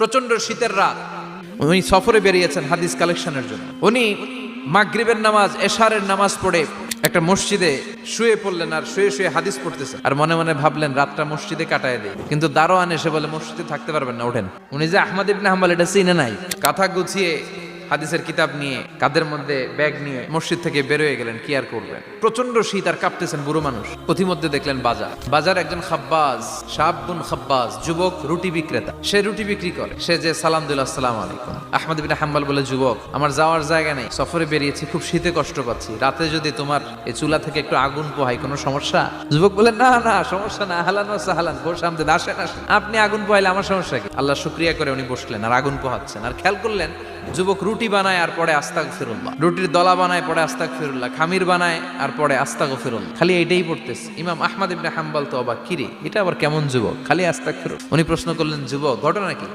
প্রচন্ড শীতের রাত, উনি সফরে বেরিয়েছেন হাদিস কালেকশনের জন্য। উনি মাগরিবের নামাজ, এশারের নামাজ পড়ে একটা মসজিদে শুয়ে পড়লেন, আর শুয়ে শুয়ে হাদিস পড়তেছেন, আর মনে মনে ভাবলেন রাতটা মসজিদে কাটায় দেয়। কিন্তু দারোয়ান এসে বলে মসজিদে থাকতে পারবেন না, ওঠেন। উনি যে আহমদ ইবনে হাম্বল এটা চিনে নাই, কাঁথা গুছিয়ে হাদিসের কিতাব নিয়ে কাঁধের মধ্যে ব্যাগ নিয়ে মসজিদ থেকে বের হয়ে গেলেন। কি আর করবেন, প্রচন্ড শীত, আর কাঁপতেছেন বুড়ো মানুষ। পথিমধ্যে দেখলেন বাজার একজন খাব্বাজ, শাবুন খাব্বাজ, যুবক রুটি বিক্রেতা। সে রুটি বিক্রি করে। সে যে সালাম দিল, আসসালামু আলাইকুম। আহমদ ইবনে হাম্বল বলে, যুবক আমার যাওয়ার জায়গা নেই, সফরে বেরিয়েছি, খুব শীতে কষ্ট পাচ্ছি, রাতে যদি তোমার এই চুলা থেকে একটু আগুন পোহাই কোনো সমস্যা? যুবক বলে, না না সমস্যা না, আহলান ওয়া সাহলান, বসে আমতে আসেন আসেন, আপনি আগুন পোহাইলে আমার সমস্যা কি? আল্লাহ শুকরিয়া করে উনি বসলেন আর আগুন পোহাচ্ছেন। আর খেয়াল করলেন যুবক রুটি বানায় আর পরে আস্তাগফিরুল্লাহ, রুটির দলা বানায় পরে আস্তাগফিরুল্লাহ, খামির বানায় আর পরে আস্তাগফিরুল্লাহ, খালি এইটাই পড়তেছে। ইমাম আহমদ ইবনে হাম্বল তো অবাক, কিরে এটা আবার কেমন যুবক, খালি আস্তাগফিরুল্লাহ। উনি প্রশ্ন করলেন, যুবক ঘটনা কি?